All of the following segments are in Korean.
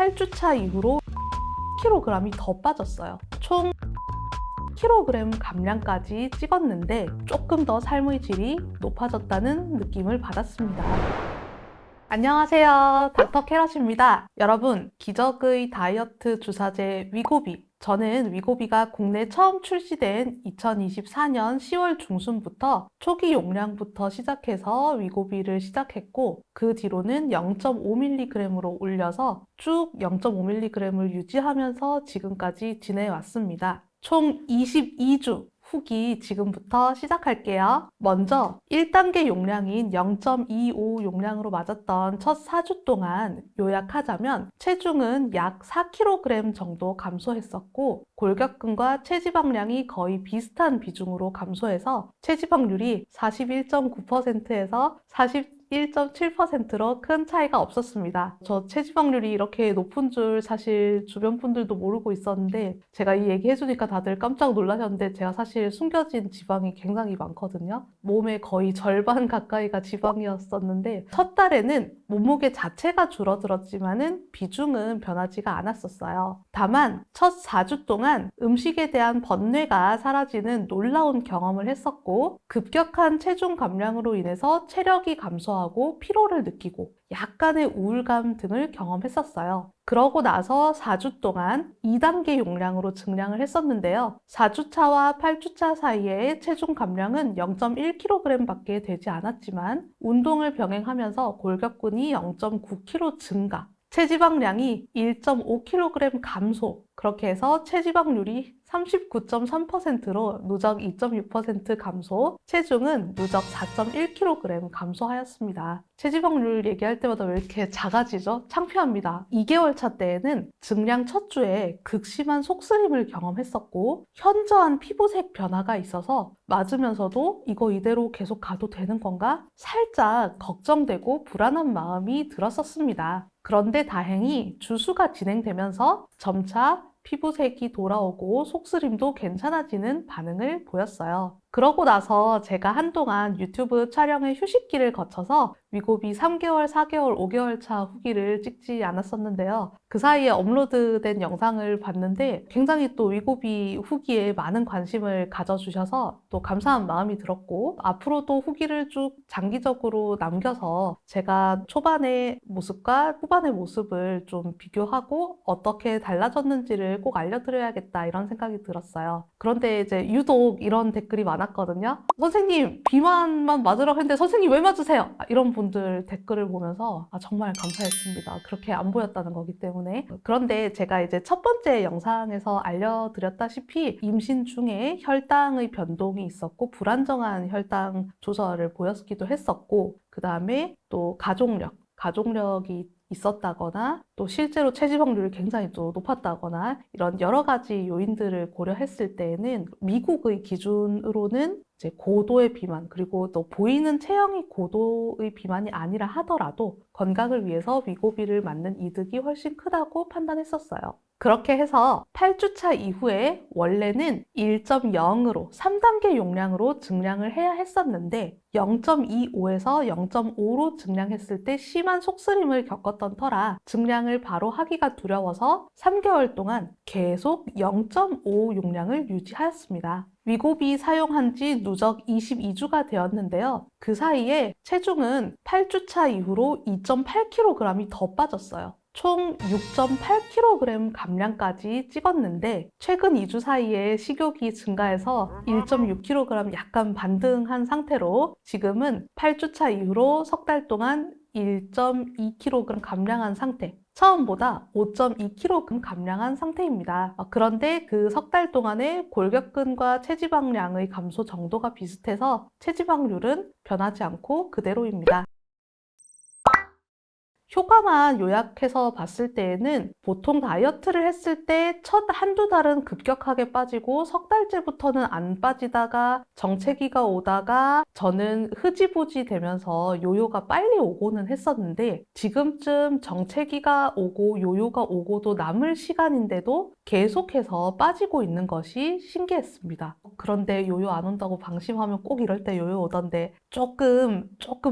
8주차 이후로 kg이 더 빠졌어요. 총 kg 감량까지 찍었는데 조금 더 삶의 질이 높아졌다는 느낌을 받았습니다. 안녕하세요. 닥터 캐럿입니다. 여러분, 기적의 다이어트 주사제 위고비. 저는 위고비가 국내 처음 출시된 2024년 10월 중순부터 초기 용량부터 시작해서 위고비를 시작했고, 그 뒤로는 0.5mg으로 올려서 쭉 0.5mg을 유지하면서 지금까지 지내왔습니다. 총 22주 후기 지금부터 시작할게요. 먼저 1단계 용량인 0.25 용량으로 맞았던 첫 4주 동안 요약하자면 체중은 약 4kg 정도 감소했었고, 골격근과 체지방량이 거의 비슷한 비중으로 감소해서 체지방률이 41.9%에서 41.7%로 큰 차이가 없었습니다. 저 체지방률이 이렇게 높은 줄 사실 주변 분들도 모르고 있었는데, 제가 이 얘기 해주니까 다들 깜짝 놀라셨는데, 제가 사실 숨겨진 지방이 굉장히 많거든요. 몸의 거의 절반 가까이가 지방이었었는데, 첫 달에는 몸무게 자체가 줄어들었지만은 비중은 변하지가 않았었어요. 다만 첫 4주 동안 음식에 대한 번뇌가 사라지는 놀라운 경험을 했었고, 급격한 체중 감량으로 인해서 체력이 감소하고 피로를 느끼고 약간의 우울감 등을 경험했었어요. 그러고 나서 4주 동안 2단계 용량으로 증량을 했었는데요. 4주차와 8주차 사이에 체중 감량은 0.1kg 밖에 되지 않았지만, 운동을 병행하면서 골격근이 0.9kg 증가, 체지방량이 1.5kg 감소, 그렇게 해서 체지방률이 39.3%로 누적 2.6% 감소, 체중은 누적 4.1kg 감소하였습니다. 체지방률 얘기할 때마다 왜 이렇게 작아지죠? 창피합니다. 2개월 차 때에는 증량 첫 주에 극심한 속쓰림을 경험했었고, 현저한 피부색 변화가 있어서 맞으면서도 이거 이대로 계속 가도 되는 건가? 살짝 걱정되고 불안한 마음이 들었었습니다. 그런데 다행히 주수가 진행되면서 점차 피부색이 돌아오고 속쓰림도 괜찮아지는 반응을 보였어요. 그러고 나서 제가 한동안 유튜브 촬영의 휴식기를 거쳐서 위고비 3개월, 4개월, 5개월 차 후기를 찍지 않았었는데요. 그 사이에 업로드된 영상을 봤는데 굉장히 또 위고비 후기에 많은 관심을 가져주셔서 또 감사한 마음이 들었고, 앞으로도 후기를 쭉 장기적으로 남겨서 제가 초반의 모습과 후반의 모습을 좀 비교하고 어떻게 달라졌는지를 꼭 알려드려야겠다, 이런 생각이 들었어요. 그런데 이제 유독 이런 댓글이 많았거든요. 선생님, 비만만 맞으라고 했는데 선생님 왜 맞으세요? 이런 분들 댓글을 보면서 정말 감사했습니다. 그렇게 안 보였다는 거기 때문에. 그런데 제가 이제 첫 번째 영상에서 알려드렸다시피 임신 중에 혈당의 변동이 있었고, 불안정한 혈당 조절을 보였기도 했었고, 그 다음에 또 가족력이 있었다거나, 또 실제로 체지방률이 굉장히 또 높았다거나, 이런 여러 가지 요인들을 고려했을 때에는 미국의 기준으로는 이제 고도의 비만, 그리고 또 보이는 체형이 고도의 비만이 아니라 하더라도 건강을 위해서 위고비를 맞는 이득이 훨씬 크다고 판단했었어요. 그렇게 해서 8주차 이후에 원래는 1.0으로 3단계 용량으로 증량을 해야 했었는데, 0.25에서 0.5로 증량했을 때 심한 속쓰림을 겪었던 터라 증량을 바로 하기가 두려워서 3개월 동안 계속 0.5 용량을 유지하였습니다. 위고비 사용한 지 누적 22주가 되었는데요. 그 사이에 체중은 8주차 이후로 2.8kg이 더 빠졌어요. 총 6.8kg 감량까지 찍었는데, 최근 2주 사이에 식욕이 증가해서 1.6kg 약간 반등한 상태로 지금은 8주차 이후로 석 달 동안 1.2kg 감량한 상태, 처음보다 5.2kg 감량한 상태입니다. 그런데 그 석 달 동안의 골격근과 체지방량의 감소 정도가 비슷해서 체지방률은 변하지 않고 그대로입니다. 효과만 요약해서 봤을 때에는 보통 다이어트를 했을 때 첫 한두 달은 급격하게 빠지고 석 달째부터는 안 빠지다가 정체기가 오다가 저는 흐지부지 되면서 요요가 빨리 오고는 했었는데, 지금쯤 정체기가 오고 요요가 오고도 남을 시간인데도 계속해서 빠지고 있는 것이 신기했습니다. 그런데 요요 안 온다고 방심하면 꼭 이럴 때 요요 오던데 조금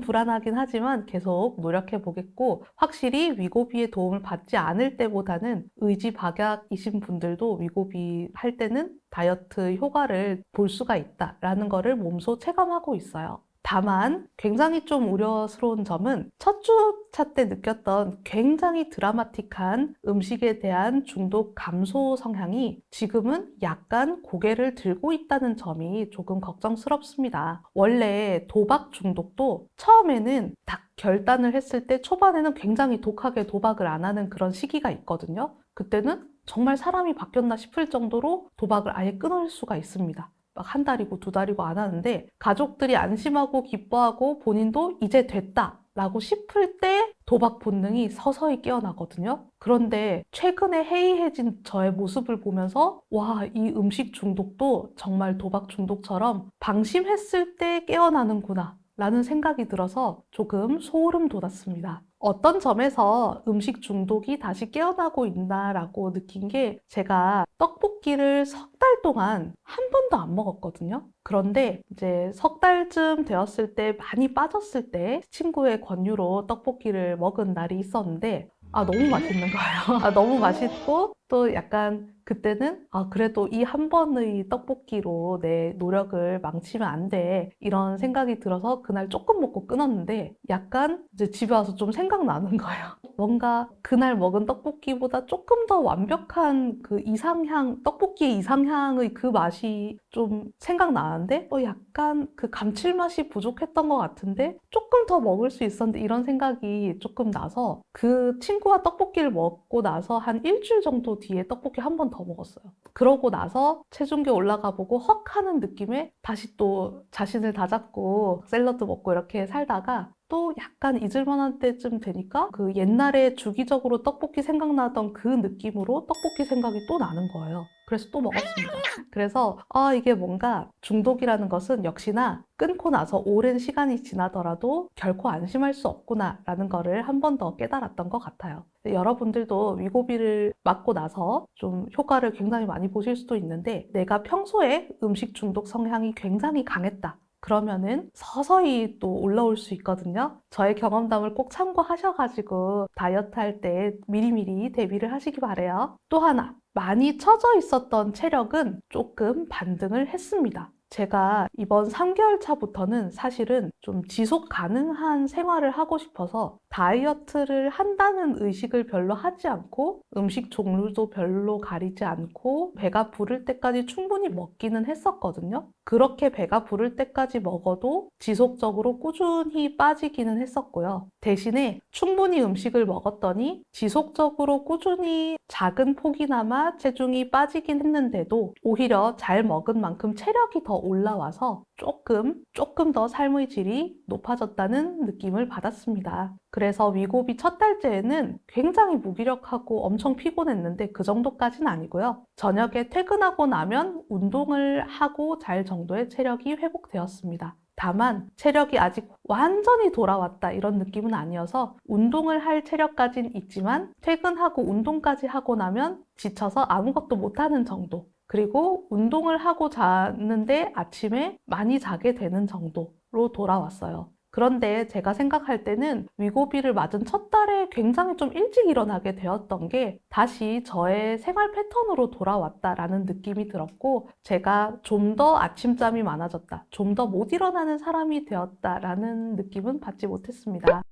불안하긴 하지만 계속 노력해 보겠고, 확실히 위고비의 도움을 받지 않을 때보다는 의지박약이신 분들도 위고비 할 때는 다이어트 효과를 볼 수가 있다라는 거를 몸소 체감하고 있어요. 다만 굉장히 좀 우려스러운 점은 첫 주차 때 느꼈던 굉장히 드라마틱한 음식에 대한 중독 감소 성향이 지금은 약간 고개를 들고 있다는 점이 조금 걱정스럽습니다. 원래 도박 중독도 처음에는 딱 결단을 했을 때 초반에는 굉장히 독하게 도박을 안 하는 그런 시기가 있거든요. 그때는 정말 사람이 바뀌었나 싶을 정도로 도박을 아예 끊을 수가 있습니다. 막 한 달이고 두 달이고 안 하는데 가족들이 안심하고 기뻐하고 본인도 이제 됐다 라고 싶을 때 도박 본능이 서서히 깨어나거든요. 그런데 최근에 해이해진 저의 모습을 보면서 와, 이 음식 중독도 정말 도박 중독처럼 방심했을 때 깨어나는구나 라는 생각이 들어서 조금 소름 돋았습니다. 어떤 점에서 음식 중독이 다시 깨어나고 있나라고 느낀 게 제가 떡볶이를 석 달 동안 한 번도 안 먹었거든요. 그런데 이제 석 달쯤 되었을 때 많이 빠졌을 때 친구의 권유로 떡볶이를 먹은 날이 있었는데 너무 맛있는 거예요. 너무 맛있고 또 약간 그때는 그래도 이 한 번의 떡볶이로 내 노력을 망치면 안 돼. 이런 생각이 들어서 그날 조금 먹고 끊었는데 약간 이제 집에 와서 좀 생각나는 거예요. 뭔가 그날 먹은 떡볶이보다 조금 더 완벽한 그 이상향, 떡볶이의 이상향의 그 맛이 좀 생각나는데 약간 그 감칠맛이 부족했던 것 같은데 조금 더 먹을 수 있었는데 이런 생각이 조금 나서 그 친구와 떡볶이를 먹고 나서 한 일주일 정도 뒤에 떡볶이 한 번 더 먹었어요. 그러고 나서 체중계 올라가 보고 헉 하는 느낌에 다시 또 자신을 다잡고 샐러드 먹고 이렇게 살다가 또 약간 잊을만한 때쯤 되니까 그 옛날에 주기적으로 떡볶이 생각나던 그 느낌으로 떡볶이 생각이 또 나는 거예요. 그래서 또 먹었습니다. 그래서 이게 뭔가 중독이라는 것은 역시나 끊고 나서 오랜 시간이 지나더라도 결코 안심할 수 없구나라는 거를 한 번 더 깨달았던 것 같아요. 여러분들도 위고비를 맞고 나서 좀 효과를 굉장히 많이 보실 수도 있는데 내가 평소에 음식 중독 성향이 굉장히 강했다. 그러면은 서서히 또 올라올 수 있거든요. 저의 경험담을 꼭 참고하셔가지고 다이어트 할 때 미리미리 대비를 하시기 바래요. 또 하나, 많이 처져 있었던 체력은 조금 반등을 했습니다. 제가 이번 3개월 차부터는 사실은 좀 지속 가능한 생활을 하고 싶어서 다이어트를 한다는 의식을 별로 하지 않고 음식 종류도 별로 가리지 않고 배가 부를 때까지 충분히 먹기는 했었거든요. 그렇게 배가 부를 때까지 먹어도 지속적으로 꾸준히 빠지기는 했었고요. 대신에 충분히 음식을 먹었더니 지속적으로 꾸준히 작은 폭이나마 체중이 빠지긴 했는데도 오히려 잘 먹은 만큼 체력이 더 올라와서 조금 더 삶의 질이 높아졌다는 느낌을 받았습니다. 그래서 위고비 첫 달째에는 굉장히 무기력하고 엄청 피곤했는데 그 정도까지는 아니고요. 저녁에 퇴근하고 나면 운동을 하고 잘 정도의 체력이 회복되었습니다. 다만 체력이 아직 완전히 돌아왔다 이런 느낌은 아니어서 운동을 할 체력까지는 있지만 퇴근하고 운동까지 하고 나면 지쳐서 아무것도 못하는 정도. 그리고 운동을 하고 자는데 아침에 많이 자게 되는 정도로 돌아왔어요. 그런데 제가 생각할 때는 위고비를 맞은 첫 달에 굉장히 좀 일찍 일어나게 되었던 게 다시 저의 생활 패턴으로 돌아왔다라는 느낌이 들었고 제가 좀 더 아침잠이 많아졌다, 좀 더 못 일어나는 사람이 되었다라는 느낌은 받지 못했습니다.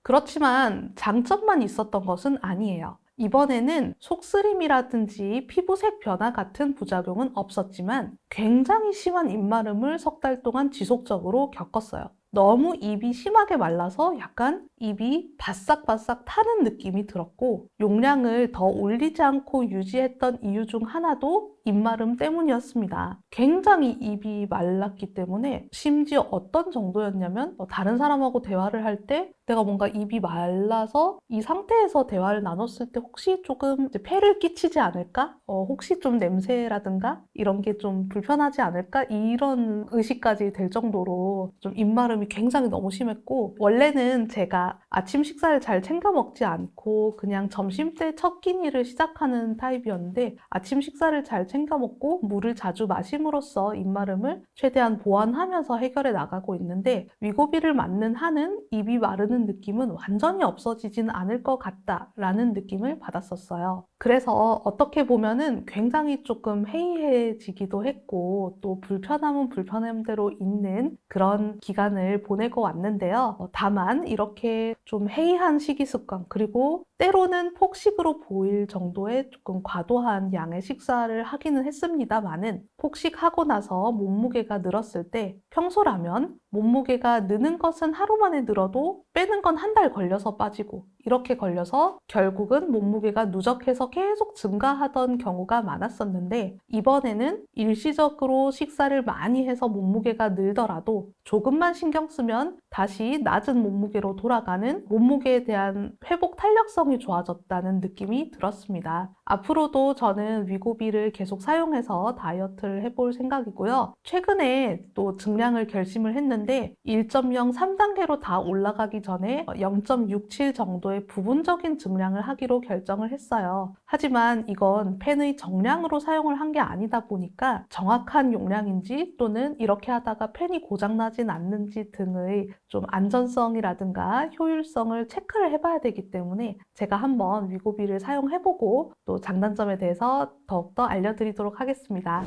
그렇지만 장점만 있었던 것은 아니에요. 이번에는 속쓰림이라든지 피부색 변화 같은 부작용은 없었지만 굉장히 심한 입마름을 석 달 동안 지속적으로 겪었어요. 너무 입이 심하게 말라서 약간 입이 바싹바싹 타는 느낌이 들었고 용량을 더 올리지 않고 유지했던 이유 중 하나도 입마름 때문이었습니다. 굉장히 입이 말랐기 때문에 심지어 어떤 정도였냐면 다른 사람하고 대화를 할 때 내가 뭔가 입이 말라서 이 상태에서 대화를 나눴을 때 혹시 조금 폐를 끼치지 않을까? 혹시 좀 냄새라든가 이런 게 좀 불편하지 않을까? 이런 의식까지 될 정도로 좀 입마름이 굉장히 너무 심했고 원래는 제가 아침 식사를 잘 챙겨 먹지 않고 그냥 점심 때 첫 끼니를 시작하는 타입이었는데 아침 식사를 잘 챙겨 먹고 물을 자주 마심으로써 입마름을 최대한 보완하면서 해결해 나가고 있는데 위고비를 맞는 한은 입이 마르는 라는 느낌은 완전히 없어지진 않을 것 같다라는 느낌을 받았었어요. 그래서 어떻게 보면은 굉장히 조금 해이해지기도 했고 또 불편함은 불편함대로 있는 그런 기간을 보내고 왔는데요. 다만 이렇게 좀 해이한 식이 습관 그리고 때로는 폭식으로 보일 정도의 조금 과도한 양의 식사를 하기는 했습니다만은 폭식하고 나서 몸무게가 늘었을 때 평소라면 몸무게가 느는 것은 하루 만에 늘어도 빼는 건 한 달 걸려서 빠지고 이렇게 걸려서 결국은 몸무게가 누적해서 계속 증가하던 경우가 많았었는데 이번에는 일시적으로 식사를 많이 해서 몸무게가 늘더라도 조금만 신경 쓰면 다시 낮은 몸무게로 돌아가는 몸무게에 대한 회복 탄력성이 좋아졌다는 느낌이 들었습니다. 앞으로도 저는 위고비를 계속 사용해서 다이어트를 해볼 생각이고요. 최근에 또 증량을 결심을 했는데 1.0 3단계로 다 올라가기 전에 0.67 정도의 부분적인 증량을 하기로 결정을 했어요. 하지만 이건 펜의 정량으로 사용을 한 게 아니다 보니까 정확한 용량인지 또는 이렇게 하다가 펜이 고장나진 않는지 등의 좀 안전성이라든가 효율성을 체크를 해봐야 되기 때문에 제가 한번 위고비를 사용해보고 또 장단점에 대해서 더욱더 알려드리도록 하겠습니다.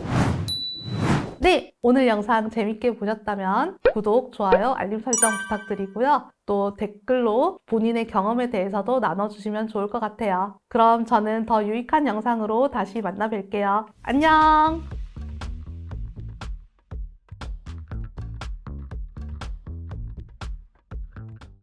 네, 오늘 영상 재밌게 보셨다면 구독, 좋아요, 알림 설정 부탁드리고요. 또 댓글로 본인의 경험에 대해서도 나눠주시면 좋을 것 같아요. 그럼 저는 더 유익한 영상으로 다시 만나 뵐게요. 안녕!